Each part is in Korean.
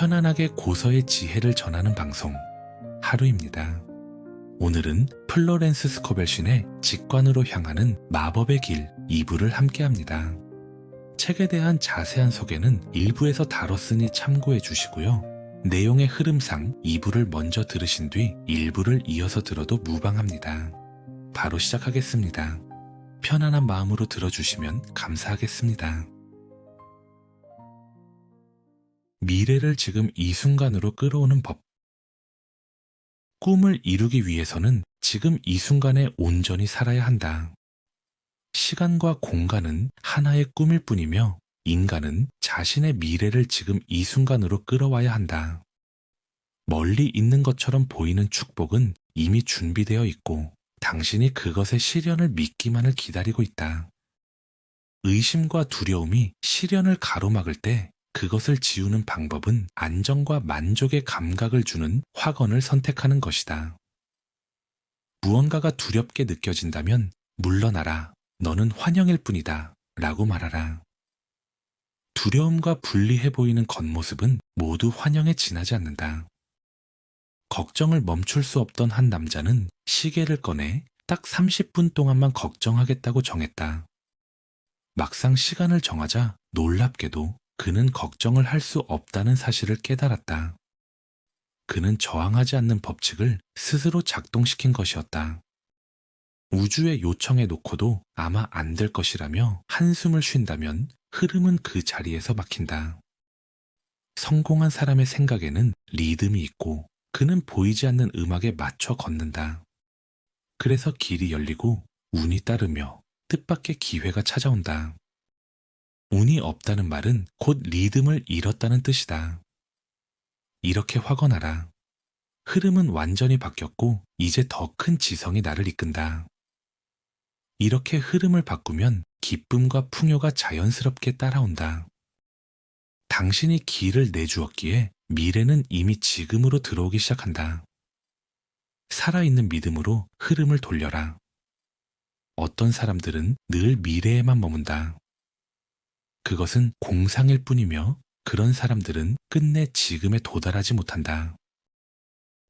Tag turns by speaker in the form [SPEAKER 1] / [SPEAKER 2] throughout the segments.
[SPEAKER 1] 편안하게 고서의 지혜를 전하는 방송 하루입니다. 오늘은 플로렌스 스코벨신의 직관으로 향하는 마법의 길 2부를 함께합니다. 책에 대한 자세한 소개는 1부에서 다뤘으니 참고해 주시고요. 내용의 흐름상 2부를 먼저 들으신 뒤 1부를 이어서 들어도 무방합니다. 바로 시작하겠습니다. 편안한 마음으로 들어주시면 감사하겠습니다. 미래를 지금 이 순간으로 끌어오는 법. 꿈을 이루기 위해서는 지금 이 순간에 온전히 살아야 한다. 시간과 공간은 하나의 꿈일 뿐이며 인간은 자신의 미래를 지금 이 순간으로 끌어와야 한다. 멀리 있는 것처럼 보이는 축복은 이미 준비되어 있고 당신이 그것의 실현을 믿기만을 기다리고 있다. 의심과 두려움이 실현을 가로막을 때 그것을 지우는 방법은 안정과 만족의 감각을 주는 확언을 선택하는 것이다. 무언가가 두렵게 느껴진다면 물러나라. 너는 환영일 뿐이다. 라고 말하라. 두려움과 분리해 보이는 겉모습은 모두 환영에 지나지 않는다. 걱정을 멈출 수 없던 한 남자는 시계를 꺼내 딱 30분 동안만 걱정하겠다고 정했다. 막상 시간을 정하자 놀랍게도 그는 걱정을 할 수 없다는 사실을 깨달았다. 그는 저항하지 않는 법칙을 스스로 작동시킨 것이었다. 우주의 요청에 놓고도 아마 안 될 것이라며 한숨을 쉰다면 흐름은 그 자리에서 막힌다. 성공한 사람의 생각에는 리듬이 있고 그는 보이지 않는 음악에 맞춰 걷는다. 그래서 길이 열리고 운이 따르며 뜻밖의 기회가 찾아온다. 운이 없다는 말은 곧 리듬을 잃었다는 뜻이다. 이렇게 확언하라. 흐름은 완전히 바뀌었고 이제 더 큰 지성이 나를 이끈다. 이렇게 흐름을 바꾸면 기쁨과 풍요가 자연스럽게 따라온다. 당신이 길을 내주었기에 미래는 이미 지금으로 들어오기 시작한다. 살아있는 믿음으로 흐름을 돌려라. 어떤 사람들은 늘 미래에만 머문다. 그것은 공상일 뿐이며 그런 사람들은 끝내 지금에 도달하지 못한다.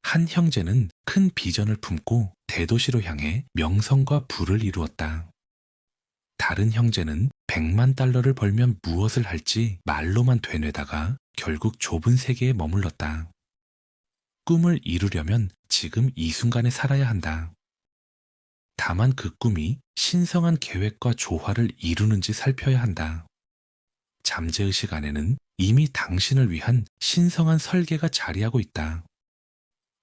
[SPEAKER 1] 한 형제는 큰 비전을 품고 대도시로 향해 명성과 부를 이루었다. 다른 형제는 100만 달러를 벌면 무엇을 할지 말로만 되뇌다가 결국 좁은 세계에 머물렀다. 꿈을 이루려면 지금 이 순간에 살아야 한다. 다만 그 꿈이 신성한 계획과 조화를 이루는지 살펴야 한다. 잠재의식 안에는 이미 당신을 위한 신성한 설계가 자리하고 있다.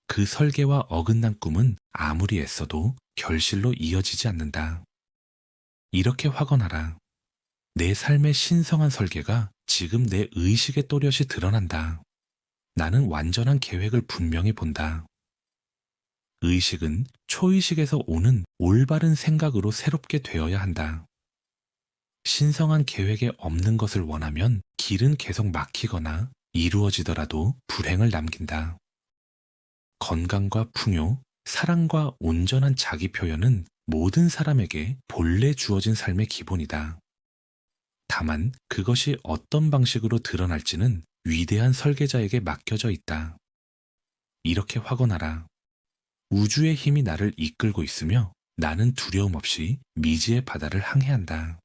[SPEAKER 1] 그 설계와 어긋난 꿈은 아무리 애써도 결실로 이어지지 않는다. 이렇게 확언하라. 내 삶의 신성한 설계가 지금 내 의식의 또렷이 드러난다. 나는 완전한 계획을 분명히 본다. 의식은 초의식에서 오는 올바른 생각으로 새롭게 되어야 한다. 신성한 계획에 없는 것을 원하면 길은 계속 막히거나 이루어지더라도 불행을 남긴다. 건강과 풍요, 사랑과 온전한 자기 표현은 모든 사람에게 본래 주어진 삶의 기본이다. 다만 그것이 어떤 방식으로 드러날지는 위대한 설계자에게 맡겨져 있다. 이렇게 확언하라. 우주의 힘이 나를 이끌고 있으며 나는 두려움 없이 미지의 바다를 항해한다.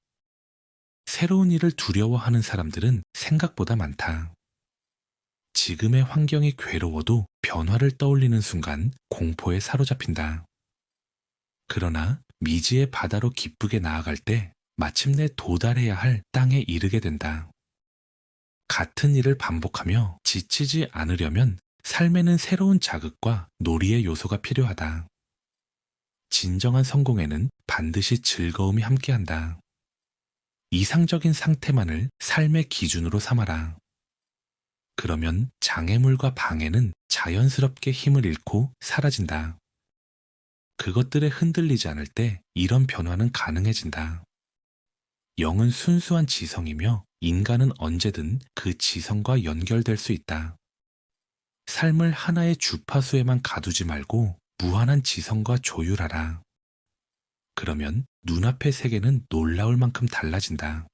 [SPEAKER 1] 새로운 일을 두려워하는 사람들은 생각보다 많다. 지금의 환경이 괴로워도 변화를 떠올리는 순간 공포에 사로잡힌다. 그러나 미지의 바다로 기쁘게 나아갈 때 마침내 도달해야 할 땅에 이르게 된다. 같은 일을 반복하며 지치지 않으려면 삶에는 새로운 자극과 놀이의 요소가 필요하다. 진정한 성공에는 반드시 즐거움이 함께한다. 이상적인 상태만을 삶의 기준으로 삼아라. 그러면 장애물과 방해는 자연스럽게 힘을 잃고 사라진다. 그것들에 흔들리지 않을 때 이런 변화는 가능해진다. 영은 순수한 지성이며 인간은 언제든 그 지성과 연결될 수 있다. 삶을 하나의 주파수에만 가두지 말고 무한한 지성과 조율하라. 그러면 눈앞의 세계는 놀라울 만큼 달라진다.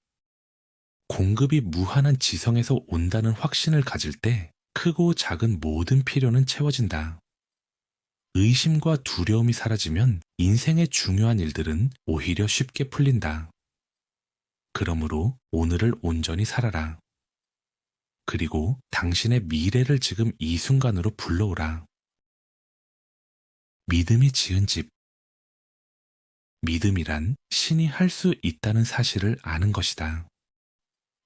[SPEAKER 1] 공급이 무한한 지성에서 온다는 확신을 가질 때 크고 작은 모든 필요는 채워진다. 의심과 두려움이 사라지면 인생의 중요한 일들은 오히려 쉽게 풀린다. 그러므로 오늘을 온전히 살아라. 그리고 당신의 미래를 지금 이 순간으로 불러오라. 믿음이 지은 집. 믿음이란 신이 할 수 있다는 사실을 아는 것이다.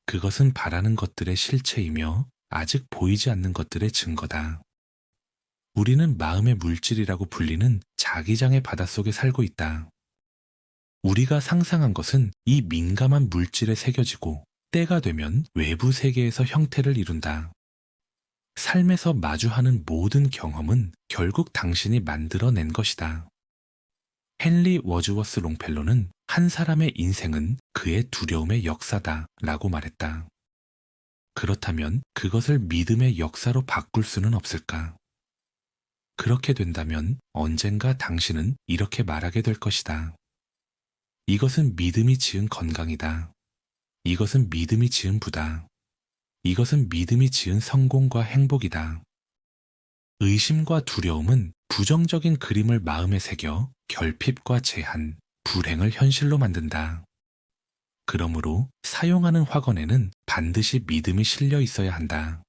[SPEAKER 1] 그것은 바라는 것들의 실체이며 아직 보이지 않는 것들의 증거다. 우리는 마음의 물질이라고 불리는 자기장의 바닷속에 살고 있다. 우리가 상상한 것은 이 민감한 물질에 새겨지고 때가 되면 외부 세계에서 형태를 이룬다. 삶에서 마주하는 모든 경험은 결국 당신이 만들어낸 것이다. 헨리 워즈워스 롱펠로는 한 사람의 인생은 그의 두려움의 역사다 라고 말했다. 그렇다면 그것을 믿음의 역사로 바꿀 수는 없을까? 그렇게 된다면 언젠가 당신은 이렇게 말하게 될 것이다. 이것은 믿음이 지은 건강이다. 이것은 믿음이 지은 부다. 이것은 믿음이 지은 성공과 행복이다. 의심과 두려움은 부정적인 그림을 마음에 새겨 결핍과 제한, 불행을 현실로 만든다. 그러므로 사용하는 화건에는 반드시 믿음이 실려 있어야 한다.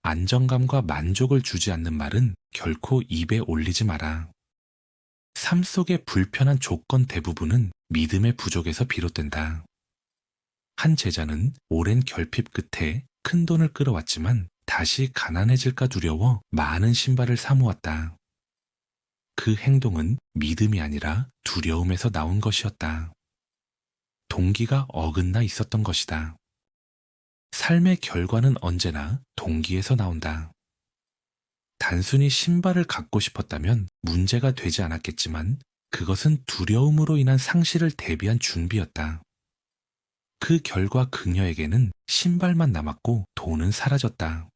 [SPEAKER 1] 안정감과 만족을 주지 않는 말은 결코 입에 올리지 마라. 삶 속의 불편한 조건 대부분은 믿음의 부족에서 비롯된다. 한 제자는 오랜 결핍 끝에 큰 돈을 끌어왔지만 다시 가난해질까 두려워 많은 신발을 사모았다. 그 행동은 믿음이 아니라 두려움에서 나온 것이었다. 동기가 어긋나 있었던 것이다. 삶의 결과는 언제나 동기에서 나온다. 단순히 신발을 갖고 싶었다면 문제가 되지 않았겠지만 그것은 두려움으로 인한 상실을 대비한 준비였다. 그 결과 그녀에게는 신발만 남았고 돈은 사라졌다.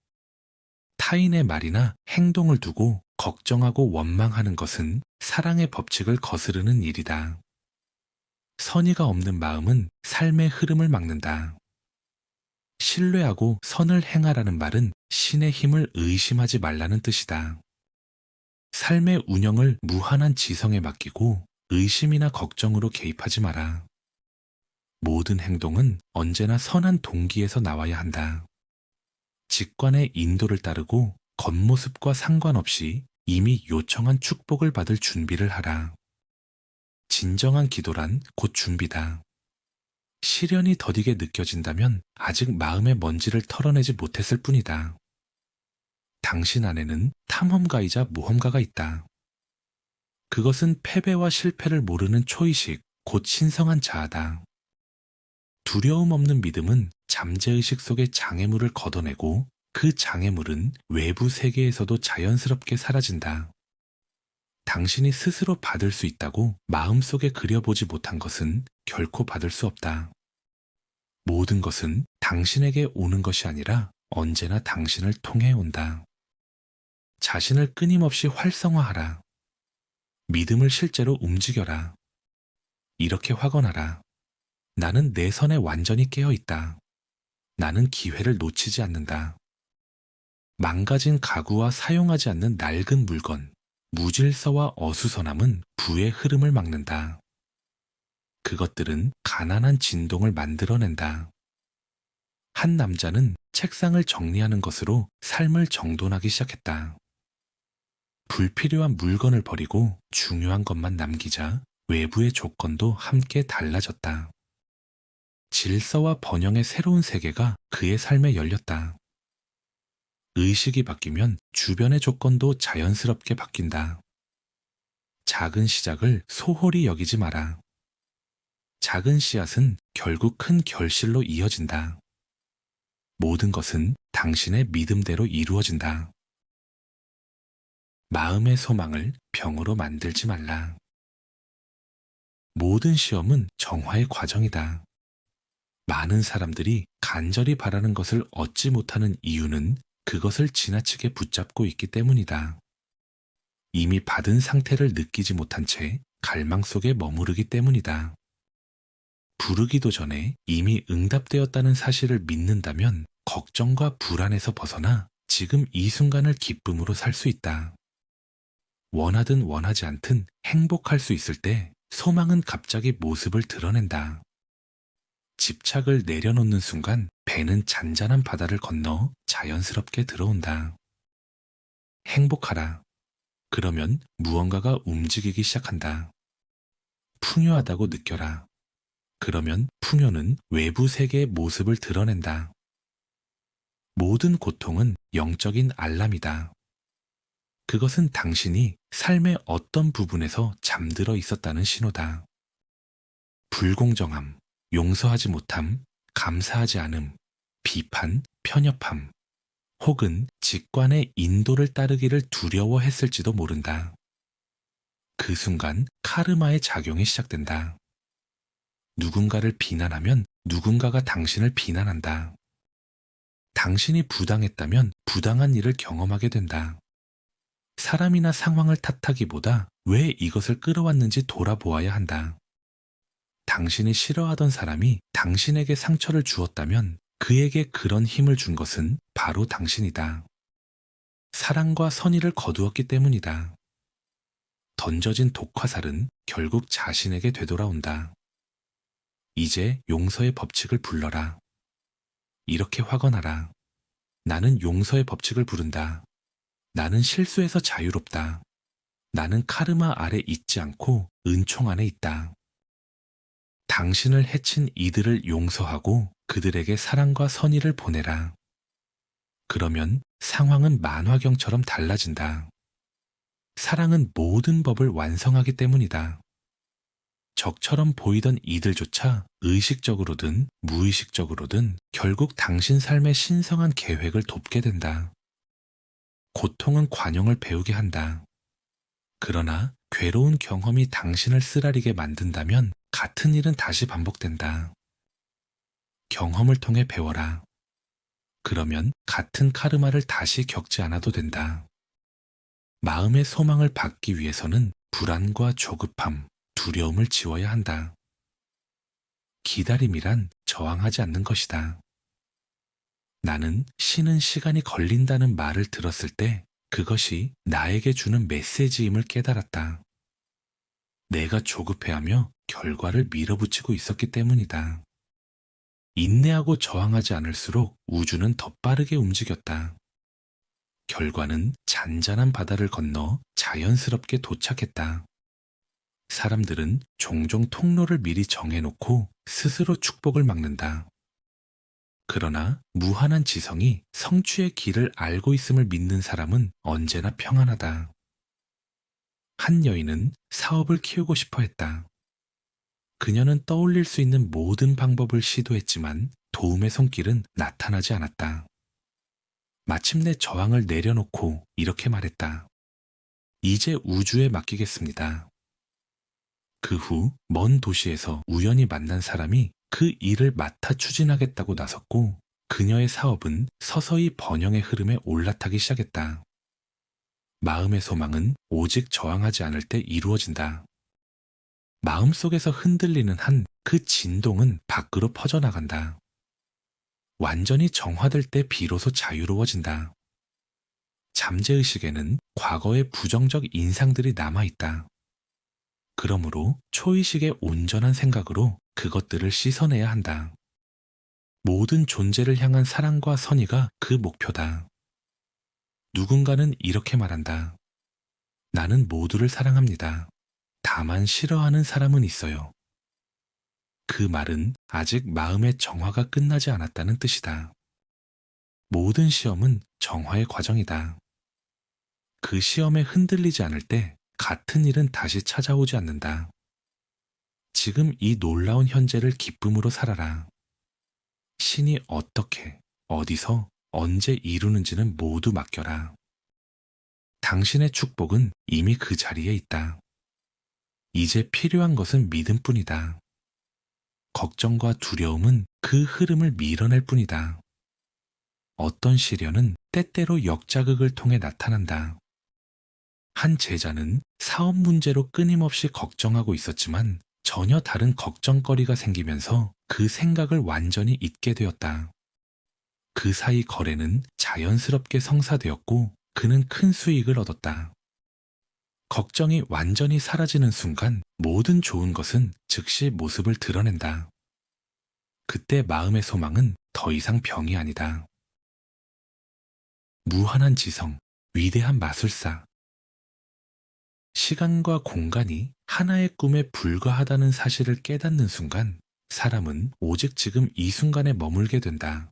[SPEAKER 1] 타인의 말이나 행동을 두고 걱정하고 원망하는 것은 사랑의 법칙을 거스르는 일이다. 선의가 없는 마음은 삶의 흐름을 막는다. 신뢰하고 선을 행하라는 말은 신의 힘을 의심하지 말라는 뜻이다. 삶의 운영을 무한한 지성에 맡기고 의심이나 걱정으로 개입하지 마라. 모든 행동은 언제나 선한 동기에서 나와야 한다. 직관의 인도를 따르고 겉모습과 상관없이 이미 요청한 축복을 받을 준비를 하라. 진정한 기도란 곧 준비다. 시련이 더디게 느껴진다면 아직 마음의 먼지를 털어내지 못했을 뿐이다. 당신 안에는 탐험가이자 모험가가 있다. 그것은 패배와 실패를 모르는 초의식, 곧 신성한 자아다. 두려움 없는 믿음은 잠재의식 속의 장애물을 걷어내고 그 장애물은 외부 세계에서도 자연스럽게 사라진다. 당신이 스스로 받을 수 있다고 마음속에 그려보지 못한 것은 결코 받을 수 없다. 모든 것은 당신에게 오는 것이 아니라 언제나 당신을 통해 온다. 자신을 끊임없이 활성화하라. 믿음을 실제로 움직여라. 이렇게 확언하라. 나는 내 선에 완전히 깨어 있다. 나는 기회를 놓치지 않는다. 망가진 가구와 사용하지 않는 낡은 물건, 무질서와 어수선함은 부의 흐름을 막는다. 그것들은 가난한 진동을 만들어낸다. 한 남자는 책상을 정리하는 것으로 삶을 정돈하기 시작했다. 불필요한 물건을 버리고 중요한 것만 남기자 외부의 조건도 함께 달라졌다. 질서와 번영의 새로운 세계가 그의 삶에 열렸다. 의식이 바뀌면 주변의 조건도 자연스럽게 바뀐다. 작은 시작을 소홀히 여기지 마라. 작은 씨앗은 결국 큰 결실로 이어진다. 모든 것은 당신의 믿음대로 이루어진다. 마음의 소망을 병으로 만들지 말라. 모든 시험은 정화의 과정이다. 많은 사람들이 간절히 바라는 것을 얻지 못하는 이유는 그것을 지나치게 붙잡고 있기 때문이다. 이미 받은 상태를 느끼지 못한 채 갈망 속에 머무르기 때문이다. 부르기도 전에 이미 응답되었다는 사실을 믿는다면 걱정과 불안에서 벗어나 지금 이 순간을 기쁨으로 살 수 있다. 원하든 원하지 않든 행복할 수 있을 때 소망은 갑자기 모습을 드러낸다. 집착을 내려놓는 순간 배는 잔잔한 바다를 건너 자연스럽게 들어온다. 행복하라. 그러면 무언가가 움직이기 시작한다. 풍요하다고 느껴라. 그러면 풍요는 외부 세계의 모습을 드러낸다. 모든 고통은 영적인 알람이다. 그것은 당신이 삶의 어떤 부분에서 잠들어 있었다는 신호다. 불공정함, 용서하지 못함, 감사하지 않음, 비판, 편협함, 혹은 직관의 인도를 따르기를 두려워했을지도 모른다. 그 순간 카르마의 작용이 시작된다. 누군가를 비난하면 누군가가 당신을 비난한다. 당신이 부당했다면 부당한 일을 경험하게 된다. 사람이나 상황을 탓하기보다 왜 이것을 끌어왔는지 돌아보아야 한다. 당신이 싫어하던 사람이 당신에게 상처를 주었다면 그에게 그런 힘을 준 것은 바로 당신이다. 사랑과 선의를 거두었기 때문이다. 던져진 독화살은 결국 자신에게 되돌아온다. 이제 용서의 법칙을 불러라. 이렇게 화건하라. 나는 용서의 법칙을 부른다. 나는 실수에서 자유롭다. 나는 카르마 아래 있지 않고 은총 안에 있다. 당신을 해친 이들을 용서하고 그들에게 사랑과 선의를 보내라. 그러면 상황은 만화경처럼 달라진다. 사랑은 모든 법을 완성하기 때문이다. 적처럼 보이던 이들조차 의식적으로든 무의식적으로든 결국 당신 삶의 신성한 계획을 돕게 된다. 고통은 관용을 배우게 한다. 그러나 괴로운 경험이 당신을 쓰라리게 만든다면 같은 일은 다시 반복된다. 경험을 통해 배워라. 그러면 같은 카르마를 다시 겪지 않아도 된다. 마음의 소망을 받기 위해서는 불안과 조급함, 두려움을 지워야 한다. 기다림이란 저항하지 않는 것이다. 나는 쉬는 시간이 걸린다는 말을 들었을 때 그것이 나에게 주는 메시지임을 깨달았다. 내가 조급해하며 결과를 밀어붙이고 있었기 때문이다. 인내하고 저항하지 않을수록 우주는 더 빠르게 움직였다. 결과는 잔잔한 바다를 건너 자연스럽게 도착했다. 사람들은 종종 통로를 미리 정해놓고 스스로 축복을 막는다. 그러나 무한한 지성이 성취의 길을 알고 있음을 믿는 사람은 언제나 평안하다. 한 여인은 사업을 키우고 싶어 했다. 그녀는 떠올릴 수 있는 모든 방법을 시도했지만 도움의 손길은 나타나지 않았다. 마침내 저항을 내려놓고 이렇게 말했다. 이제 우주에 맡기겠습니다. 그 후 먼 도시에서 우연히 만난 사람이 그 일을 맡아 추진하겠다고 나섰고 그녀의 사업은 서서히 번영의 흐름에 올라타기 시작했다. 마음의 소망은 오직 저항하지 않을 때 이루어진다. 마음속에서 흔들리는 한 그 진동은 밖으로 퍼져나간다. 완전히 정화될 때 비로소 자유로워진다. 잠재의식에는 과거의 부정적 인상들이 남아있다. 그러므로 초의식의 온전한 생각으로 그것들을 씻어내야 한다. 모든 존재를 향한 사랑과 선의가 그 목표다. 누군가는 이렇게 말한다. 나는 모두를 사랑합니다. 다만 싫어하는 사람은 있어요. 그 말은 아직 마음의 정화가 끝나지 않았다는 뜻이다. 모든 시험은 정화의 과정이다. 그 시험에 흔들리지 않을 때 같은 일은 다시 찾아오지 않는다. 지금 이 놀라운 현재를 기쁨으로 살아라. 신이 어떻게, 어디서, 언제 이루는지는 모두 맡겨라. 당신의 축복은 이미 그 자리에 있다. 이제 필요한 것은 믿음뿐이다. 걱정과 두려움은 그 흐름을 밀어낼 뿐이다. 어떤 시련은 때때로 역자극을 통해 나타난다. 한 제자는 사업 문제로 끊임없이 걱정하고 있었지만 전혀 다른 걱정거리가 생기면서 그 생각을 완전히 잊게 되었다. 그 사이 거래는 자연스럽게 성사되었고 그는 큰 수익을 얻었다. 걱정이 완전히 사라지는 순간 모든 좋은 것은 즉시 모습을 드러낸다. 그때 마음의 소망은 더 이상 병이 아니다. 무한한 지성, 위대한 마술사. 시간과 공간이 하나의 꿈에 불과하다는 사실을 깨닫는 순간 사람은 오직 지금 이 순간에 머물게 된다.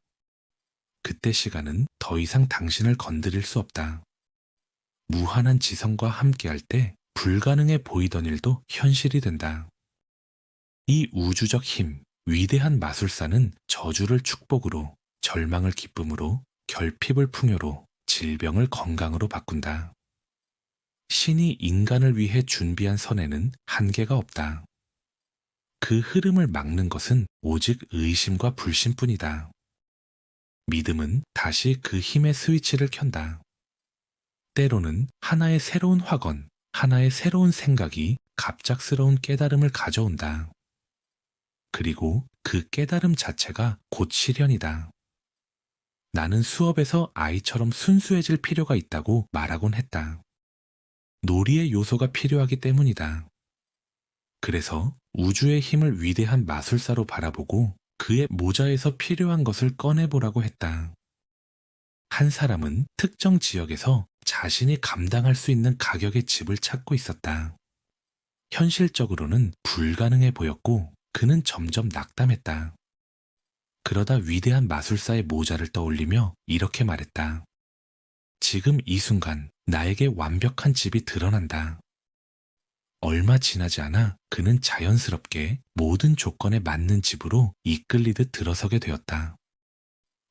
[SPEAKER 1] 그때 시간은 더 이상 당신을 건드릴 수 없다. 무한한 지성과 함께할 때 불가능해 보이던 일도 현실이 된다. 이 우주적 힘, 위대한 마술사는 저주를 축복으로, 절망을 기쁨으로, 결핍을 풍요로, 질병을 건강으로 바꾼다. 신이 인간을 위해 준비한 선에는 한계가 없다. 그 흐름을 막는 것은 오직 의심과 불신뿐이다. 믿음은 다시 그 힘의 스위치를 켠다. 때로는 하나의 새로운 확언, 하나의 새로운 생각이 갑작스러운 깨달음을 가져온다. 그리고 그 깨달음 자체가 곧 실현이다. 나는 수업에서 아이처럼 순수해질 필요가 있다고 말하곤 했다. 놀이의 요소가 필요하기 때문이다. 그래서 우주의 힘을 위대한 마술사로 바라보고 그의 모자에서 필요한 것을 꺼내보라고 했다. 한 사람은 특정 지역에서 자신이 감당할 수 있는 가격의 집을 찾고 있었다. 현실적으로는 불가능해 보였고 그는 점점 낙담했다. 그러다 위대한 마술사의 모자를 떠올리며 이렇게 말했다. 지금 이 순간 나에게 완벽한 집이 드러난다. 얼마 지나지 않아 그는 자연스럽게 모든 조건에 맞는 집으로 이끌리듯 들어서게 되었다.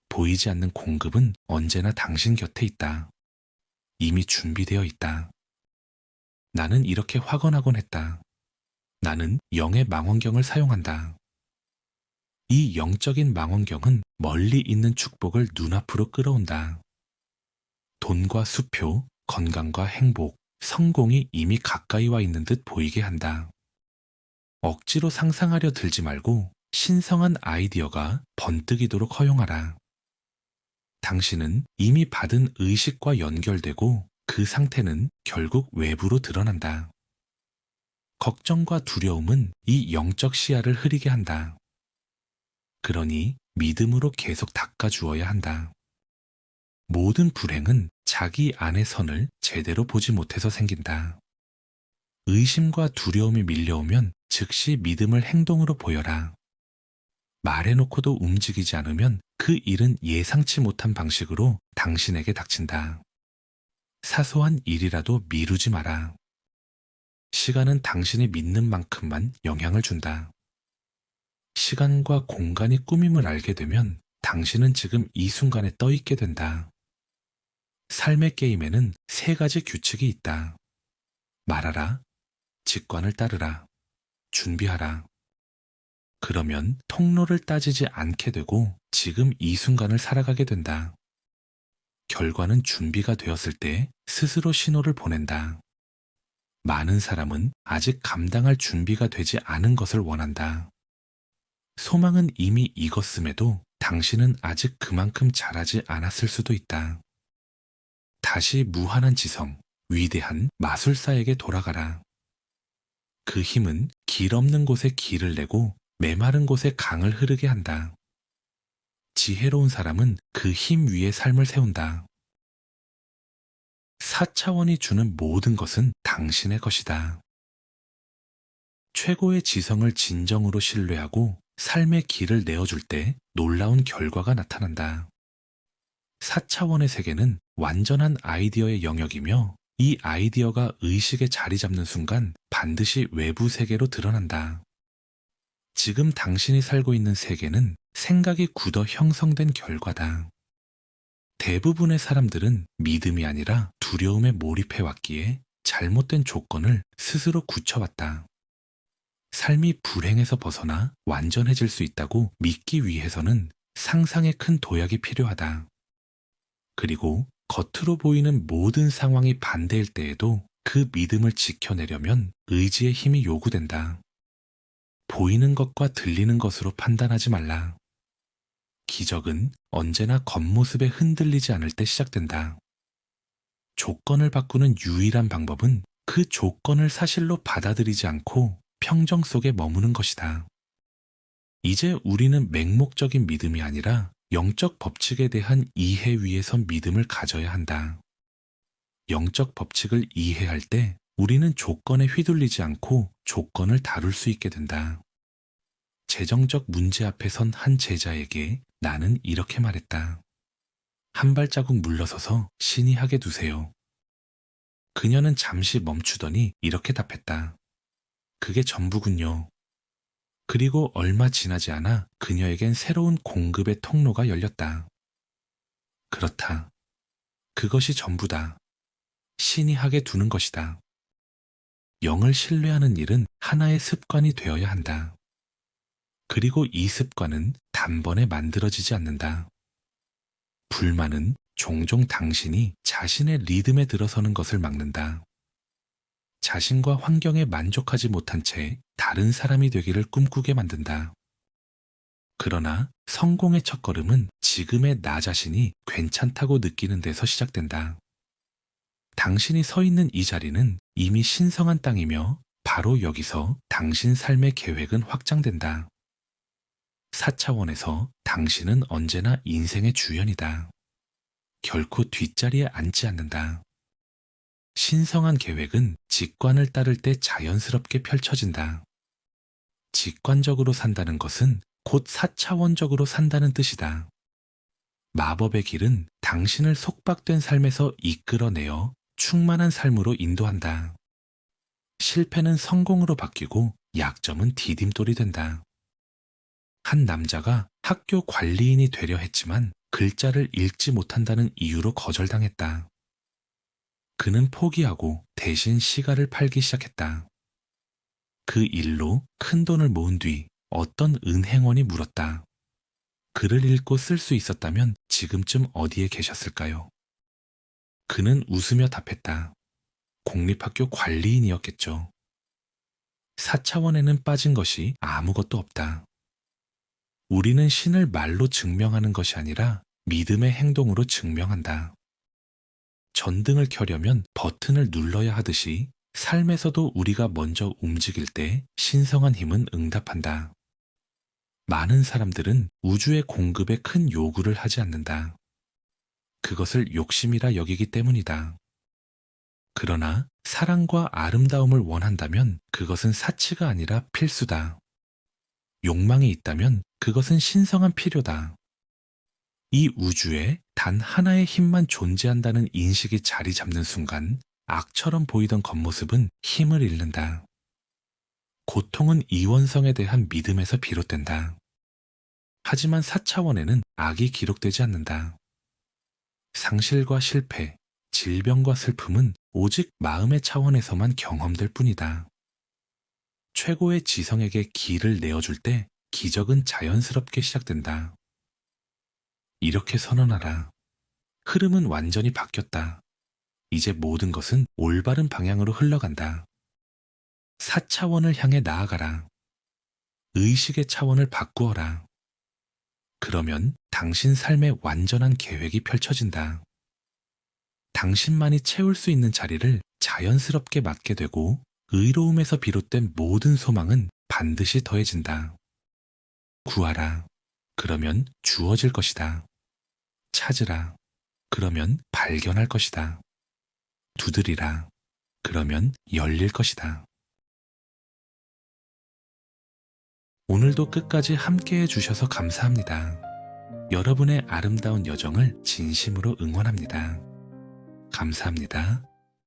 [SPEAKER 1] 보이지 않는 공급은 언제나 당신 곁에 있다. 이미 준비되어 있다. 나는 이렇게 확언하곤 했다. 나는 영의 망원경을 사용한다. 이 영적인 망원경은 멀리 있는 축복을 눈앞으로 끌어온다. 돈과 수표, 건강과 행복, 성공이 이미 가까이 와 있는 듯 보이게 한다. 억지로 상상하려 들지 말고 신성한 아이디어가 번뜩이도록 허용하라. 당신은 이미 받은 의식과 연결되고 그 상태는 결국 외부로 드러난다. 걱정과 두려움은 이 영적 시야를 흐리게 한다. 그러니 믿음으로 계속 닦아주어야 한다. 모든 불행은 자기 안의 선을 제대로 보지 못해서 생긴다. 의심과 두려움이 밀려오면 즉시 믿음을 행동으로 보여라. 말해놓고도 움직이지 않으면 그 일은 예상치 못한 방식으로 당신에게 닥친다. 사소한 일이라도 미루지 마라. 시간은 당신이 믿는 만큼만 영향을 준다. 시간과 공간이 꾸밈을 알게 되면 당신은 지금 이 순간에 떠 있게 된다. 삶의 게임에는 세 가지 규칙이 있다. 말하라, 직관을 따르라, 준비하라. 그러면 통로를 따지지 않게 되고 지금 이 순간을 살아가게 된다. 결과는 준비가 되었을 때 스스로 신호를 보낸다. 많은 사람은 아직 감당할 준비가 되지 않은 것을 원한다. 소망은 이미 익었음에도 당신은 아직 그만큼 자라지 않았을 수도 있다. 다시 무한한 지성, 위대한 마술사에게 돌아가라. 그 힘은 길 없는 곳에 길을 내고 메마른 곳에 강을 흐르게 한다. 지혜로운 사람은 그 힘 위에 삶을 세운다. 4차원이 주는 모든 것은 당신의 것이다. 최고의 지성을 진정으로 신뢰하고 삶의 길을 내어줄 때 놀라운 결과가 나타난다. 4차원의 세계는 완전한 아이디어의 영역이며 이 아이디어가 의식에 자리 잡는 순간 반드시 외부 세계로 드러난다. 지금 당신이 살고 있는 세계는 생각이 굳어 형성된 결과다. 대부분의 사람들은 믿음이 아니라 두려움에 몰입해왔기에 잘못된 조건을 스스로 굳혀왔다. 삶이 불행에서 벗어나 완전해질 수 있다고 믿기 위해서는 상상에 큰 도약이 필요하다. 그리고 겉으로 보이는 모든 상황이 반대일 때에도 그 믿음을 지켜내려면 의지의 힘이 요구된다. 보이는 것과 들리는 것으로 판단하지 말라. 기적은 언제나 겉모습에 흔들리지 않을 때 시작된다. 조건을 바꾸는 유일한 방법은 그 조건을 사실로 받아들이지 않고 평정 속에 머무는 것이다. 이제 우리는 맹목적인 믿음이 아니라 영적 법칙에 대한 이해 위에서 믿음을 가져야 한다. 영적 법칙을 이해할 때 우리는 조건에 휘둘리지 않고 조건을 다룰 수 있게 된다. 재정적 문제 앞에 선 한 제자에게 나는 이렇게 말했다. 한 발자국 물러서서 신이하게 두세요. 그녀는 잠시 멈추더니 이렇게 답했다. 그게 전부군요. 그리고 얼마 지나지 않아 그녀에겐 새로운 공급의 통로가 열렸다. 그렇다. 그것이 전부다. 신이 하게 두는 것이다. 영을 신뢰하는 일은 하나의 습관이 되어야 한다. 그리고 이 습관은 단번에 만들어지지 않는다. 불만은 종종 당신이 자신의 리듬에 들어서는 것을 막는다. 자신과 환경에 만족하지 못한 채 다른 사람이 되기를 꿈꾸게 만든다. 그러나 성공의 첫걸음은 지금의 나 자신이 괜찮다고 느끼는 데서 시작된다. 당신이 서 있는 이 자리는 이미 신성한 땅이며 바로 여기서 당신 삶의 계획은 확장된다. 4차원에서 당신은 언제나 인생의 주연이다. 결코 뒷자리에 앉지 않는다. 신성한 계획은 직관을 따를 때 자연스럽게 펼쳐진다. 직관적으로 산다는 것은 곧 4차원적으로 산다는 뜻이다. 마법의 길은 당신을 속박된 삶에서 이끌어내어 충만한 삶으로 인도한다. 실패는 성공으로 바뀌고 약점은 디딤돌이 된다. 한 남자가 학교 관리인이 되려 했지만 글자를 읽지 못한다는 이유로 거절당했다. 그는 포기하고 대신 시가를 팔기 시작했다. 그 일로 큰 돈을 모은 뒤 어떤 은행원이 물었다. 글을 읽고 쓸 수 있었다면 지금쯤 어디에 계셨을까요? 그는 웃으며 답했다. 공립학교 관리인이었겠죠. 4차원에는 빠진 것이 아무것도 없다. 우리는 신을 말로 증명하는 것이 아니라 믿음의 행동으로 증명한다. 전등을 켜려면 버튼을 눌러야 하듯이 삶에서도 우리가 먼저 움직일 때 신성한 힘은 응답한다. 많은 사람들은 우주의 공급에 큰 요구를 하지 않는다. 그것을 욕심이라 여기기 때문이다. 그러나 사랑과 아름다움을 원한다면 그것은 사치가 아니라 필수다. 욕망이 있다면 그것은 신성한 필요다. 이 우주에 단 하나의 힘만 존재한다는 인식이 자리 잡는 순간 악처럼 보이던 겉모습은 힘을 잃는다. 고통은 이원성에 대한 믿음에서 비롯된다. 하지만 4차원에는 악이 기록되지 않는다. 상실과 실패, 질병과 슬픔은 오직 마음의 차원에서만 경험될 뿐이다. 최고의 지성에게 길을 내어줄 때 기적은 자연스럽게 시작된다. 이렇게 선언하라. 흐름은 완전히 바뀌었다. 이제 모든 것은 올바른 방향으로 흘러간다. 4차원을 향해 나아가라. 의식의 차원을 바꾸어라. 그러면 당신 삶의 완전한 계획이 펼쳐진다. 당신만이 채울 수 있는 자리를 자연스럽게 맡게 되고 의로움에서 비롯된 모든 소망은 반드시 더해진다. 구하라. 그러면 주어질 것이다. 찾으라. 그러면 발견할 것이다. 두드리라. 그러면 열릴 것이다. 오늘도 끝까지 함께 해주셔서 감사합니다. 여러분의 아름다운 여정을 진심으로 응원합니다. 감사합니다.